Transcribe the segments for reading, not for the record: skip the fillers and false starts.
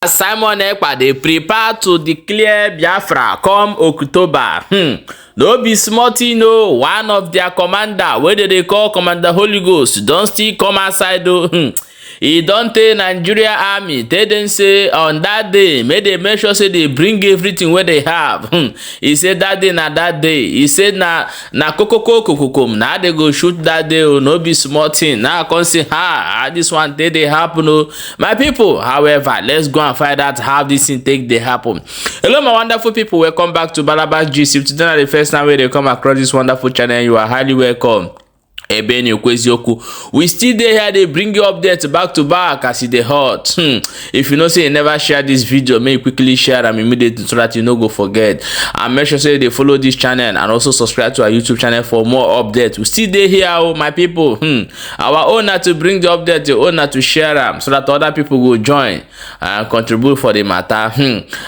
as Simon Ekpa dey prepare to declare Biafra come October. No be small thing o. One of their commander wey dey call Commander Holy Ghost don still come outside o. E don tell Nigeria army tell dem say on that day make dem make sure say dey bring everything wey dey have. E say that day na that day. E say na kokoko kokokom na dey go shoot that day o. No be small thing. Now I come say how this one take dey happen o. My people, however, let's go and find out how this thing take dey happen. Hello my wonderful people, welcome back to Balabas Gist. If today na the first time wey dey come across this wonderful channel, you are highly welcome. We still dey here, they bring you updates back to back as e dey hot. If you know say you never share this video, make you quickly share am immediately so that you no go forget. And make sure say they follow this channel and also subscribe to our YouTube channel for more updates. We still dey here, oh my people. Our own na to bring the update, your own na to share am so that other people will join and contribute for the matter.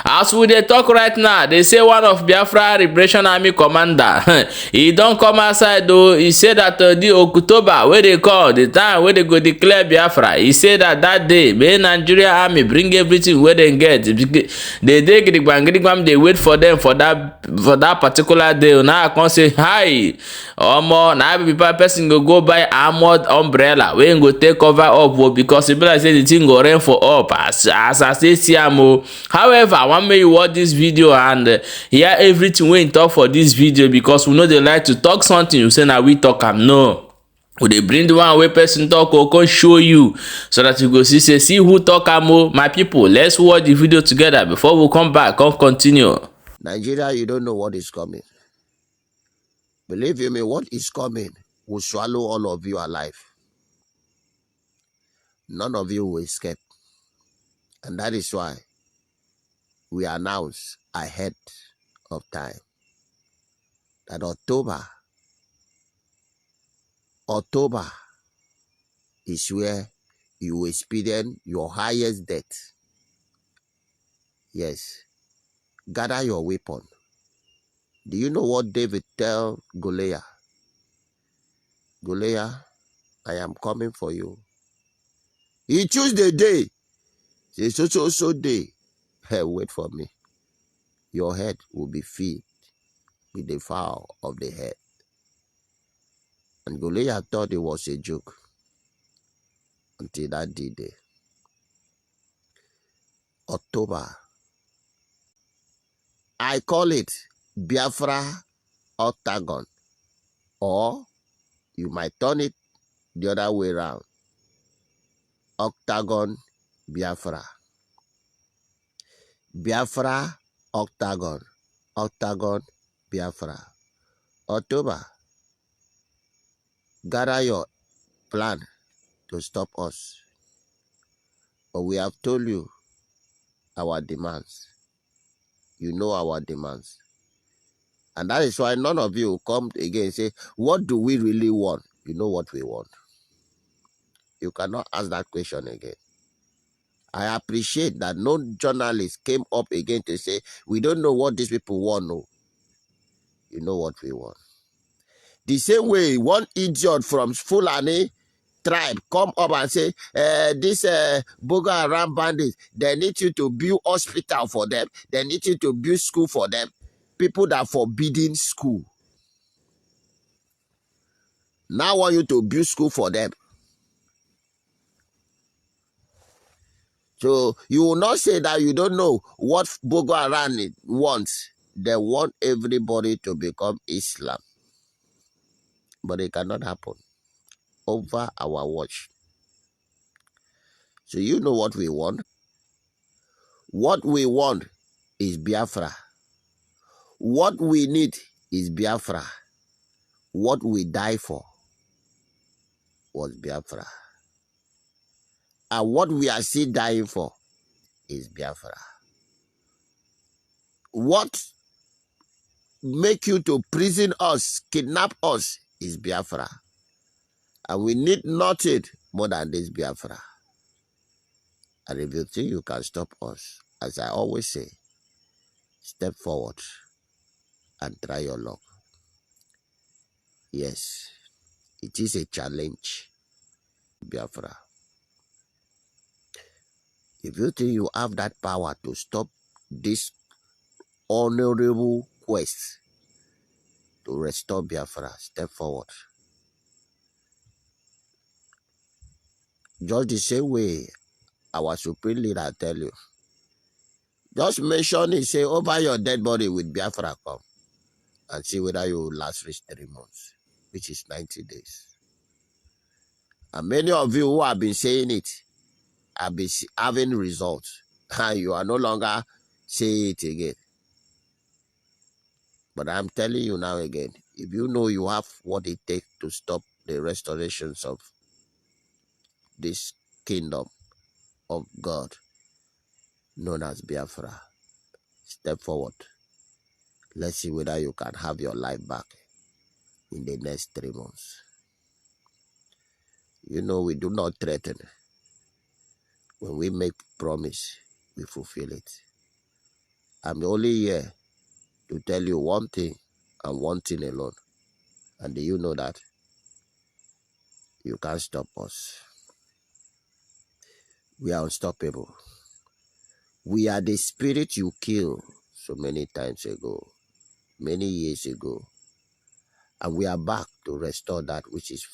As we dey talk right now, they say one of Biafra Liberation Army commander, he don't come outside though. He said that the October where they call the time where they go declare Biafra, he said that day may Nigeria army bring everything where they get. They take the bang, they wait for them for that particular day. Now I can say hi or more. Now people person go buy armored umbrella we go take cover up because the like say the thing go rain for up as I say CMO. However, I want me you watch this video and hear everything we talk for this video, because we know they like to talk something. You say now we talk am no. They bring the one where person talk or can show you so that you go see who talk am. My people, let's watch the video together before we come back. Come continue. Nigeria, you don't know what is coming. Believe you me, what is coming will swallow all of you alive. None of you will escape. And that is why we announce ahead of time that October is where you will experience your highest death. Yes. Gather your weapon. Do you know what David tell Goliath? Goliath, I am coming for you. He choose the day. Say so day. Hey, wait for me. Your head will be filled with the fowl of the head. And Goliath thought it was a joke until that day. October. I call it Biafra Octagon, or you might turn it the other way around. Octagon Biafra. Biafra Octagon. Octagon Biafra. October. Gather your plan to stop us. But we have told you our demands. You know our demands. And that is why none of you come again and say, what do we really want? You know what we want. You cannot ask that question again. I appreciate that no journalist came up again to say, we don't know what these people want. No. You know what we want. The same way one idiot from Fulani tribe come up and say, this Boko Haram bandits, they need you to build hospital for them. They need you to build school for them. People that forbidden school. Now want you to build school for them. So you will not say that you don't know what Boko Haram wants. They want everybody to become Islam. But it cannot happen over our watch. So you know what we want. What we want is Biafra. What we need is Biafra. What we die for was Biafra. And what we are still dying for is Biafra. What make you to prison us, kidnap us is Biafra. And we need nothing more than this Biafra. And if you think you can stop us, as I always say, step forward and try your luck. Yes, it is a challenge, Biafra. If you think you have that power to stop this honorable quest to restore Biafra, step forward. Just the same way our supreme leader tell you. Just mention it, say, over your dead body with Biafra come, and see whether you will last reach 3 months, which is 90 days. And many of you who have been saying it have been having results, and you are no longer saying it again. But I'm telling you now again, if you know you have what it takes to stop the restorations of this kingdom of God known as Biafra, step forward. Let's see whether you can have your life back in the next 3 months. You know, we do not threaten. When we make promise, we fulfill it. I'm only here to tell you one thing and one thing alone. And do you know that? You can't stop us. We are unstoppable. We are the spirit you killed so many times ago, many years ago. And we are back to restore that which is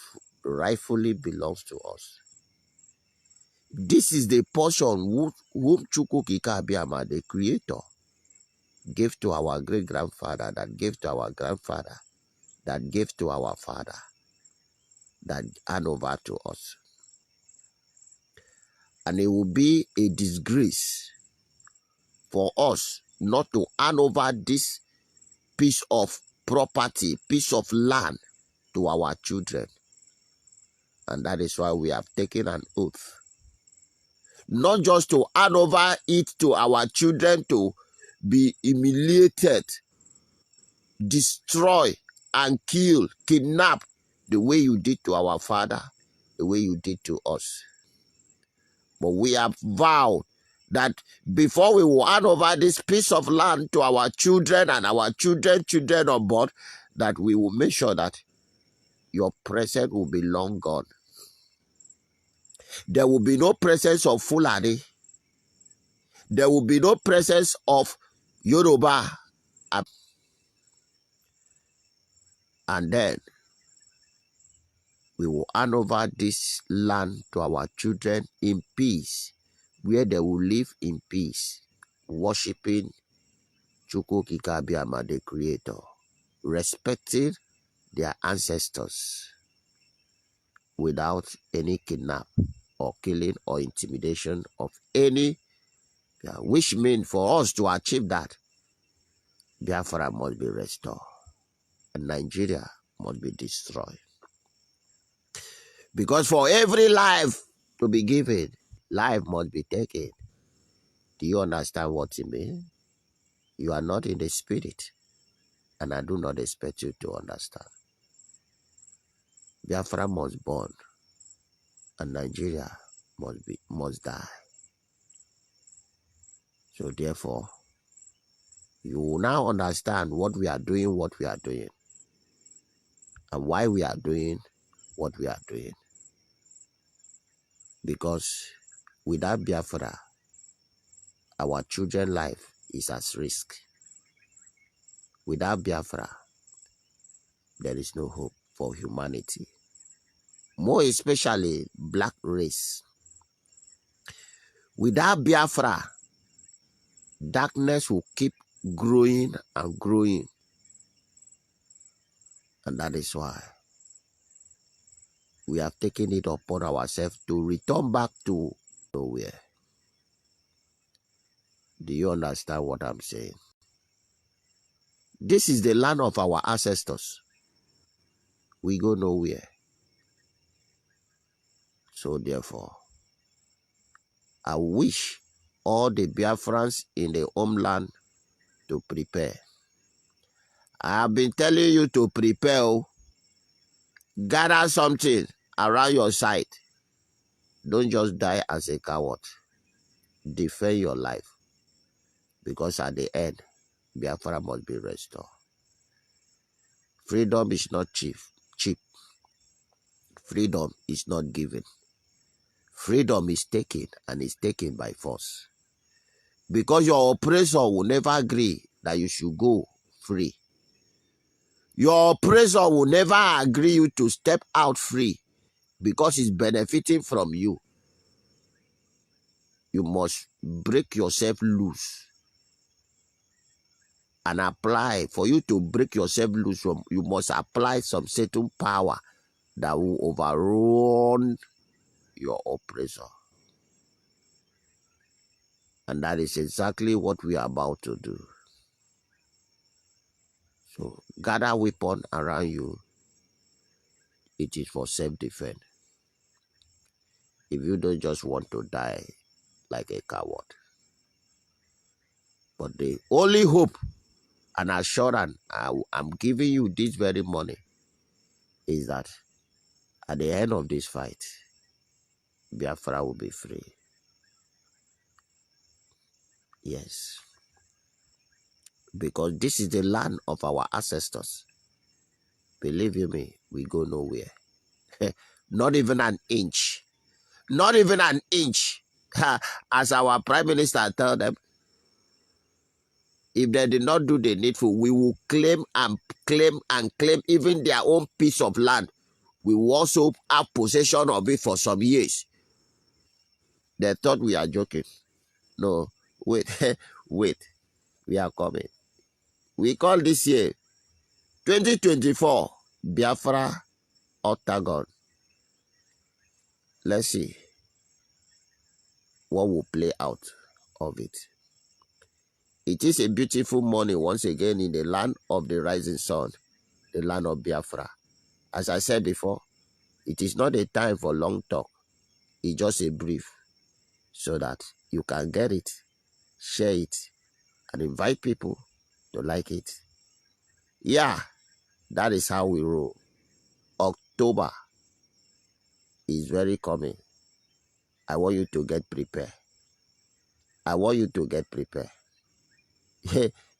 rightfully belongs to us. This is the portion whom Chukwu Kikabiama, the creator, gave to our great-grandfather, that gave to our grandfather, that gave to our father, that hand over to us. And it will be a disgrace for us not to hand over this piece of property, piece of land to our children. And that is why we have taken an oath. Not just to hand over it to our children to be humiliated, destroy and kill, kidnap, the way you did to our father, the way you did to us. But we have vowed that before we will hand over this piece of land to our children and our children on board, that we will make sure that your presence will be long gone. There will be no presence of Fulani. There will be no presence of Yoruba. And then we will hand over this land to our children in peace, where they will live in peace, worshiping Chukwu Kikabiama, the Creator, respecting their ancestors without any kidnap or killing or intimidation of any, which means for us to achieve that, Biafra must be restored and Nigeria must be destroyed. Because for every life to be given, life must be taken. Do you understand what it means? You are not in the spirit, and I do not expect you to understand. Biafra must burn, and Nigeria must die. So therefore, you will now understand what we are doing, and why we are doing what we are doing. Because without Biafra, our children's life is at risk. Without Biafra, there is no hope for humanity. More especially black race. Without Biafra, darkness will keep growing and growing. And that is why we have taken it upon ourselves to return back to nowhere. Do you understand what I'm saying? This is the land of our ancestors. We go nowhere. So therefore, I wish all the Biafrans in the homeland to prepare. I have been telling you to prepare. Gather something around your side. Don't just die as a coward. Defend your life. Because at the end, Biafra must be restored. Freedom is not cheap. Freedom is not given. freedom is taken, and is taken by force. Because your oppressor will never agree that you should go free. Your oppressor will never agree you to step out free because he's benefiting from you. You must break yourself loose and apply. For you to break yourself loose, you must apply some certain power that will overrun your oppressor. And that is exactly what we are about to do. So gather weapon around you. It is for self-defense. If you don't just want to die like a coward. But the only hope and assurance I'm giving you this very morning is that at the end of this fight, Biafra will be free. Yes. Because this is the land of our ancestors. Believe you me, we go nowhere. Not even an inch. Not even an inch. As our Prime Minister told them, if they did not do the needful, we will claim and claim and claim even their own piece of land. We will also have possession of it for some years. They thought we are joking. No, wait, wait. We are coming. We call this year 2024 Biafra Octagon. Let's see what will play out of it. It is a beautiful morning once again in the land of the rising sun, the land of Biafra. As I said before, it is not a time for long talk. It's just a brief so that you can get it, share it, and invite people to like it. Yeah, that is how we roll. October is very coming. I want you to get prepared. I want you to get prepared.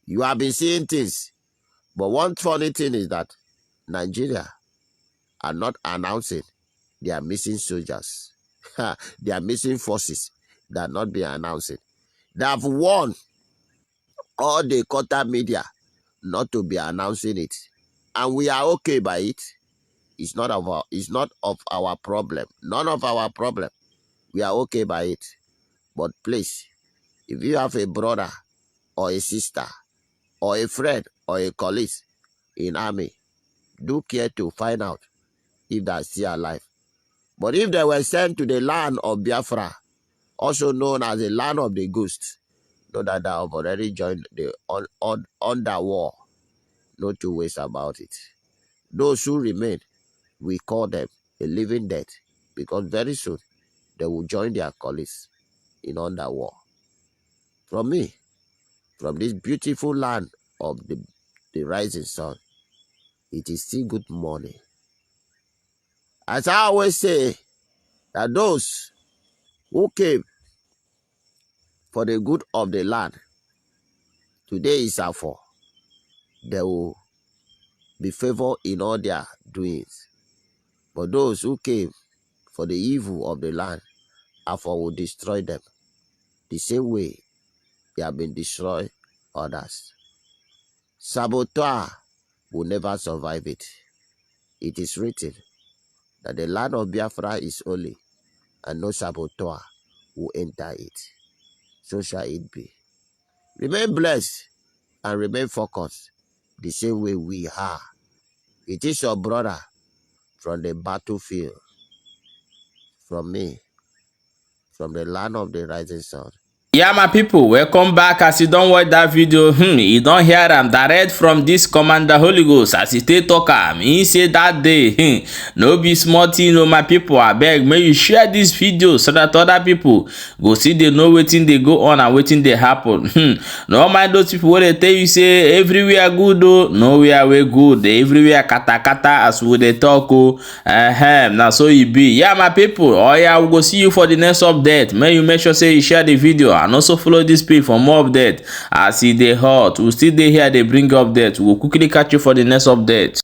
You have been seeing things, but one funny thing is that Nigeria are not announcing they are missing soldiers. They are missing forces that are not being announcing. They have warned all the quarter media not to be announcing it, and we are okay by it. It's not of our problem. None of our problem. We are okay by it. But please, if you have a brother or a sister or a friend or a colleague in army, do care to find out if they are still alive. But if they were sent to the land of Biafra, also known as the land of the ghosts, know that they have already joined the under war. No two ways about it. Those who remain, we call them a living dead, because very soon they will join their colleagues in under war. From me, from this beautiful land of the rising sun, it is still good morning. As I always say, that those who came for the good of the land, today is our fall. They will be favored in all their doings. But those who came for the evil of the land, Alpha will destroy them the same way they have been destroyed others. Saboteur will never survive it. It is written that the land of Biafra is holy, and no saboteur will enter it. So shall it be. Remain blessed and remain focused the same way we are. It is your brother from the battlefield, from me, from the land of the rising sun. Yeah, my people, welcome back. As you don't watch that video, you don't hear am direct from this commander Holy Ghost. As he take talk am, he say that day, no be small thing, my people. Abeg, may you share this video so that other people go see they know wetin dey go on and wetin dey happen. No mind those people wey dey tell you say everywhere good o, nowhere wey good, everywhere kata kata as we dey talk o. Now so e be. Yeah, my people. Oh yeah, we go see you for the next update. May you make sure say you share the video and also follow this page for more updates as e dey hot. We still dey here, they bring updates. We will quickly catch you for the next update.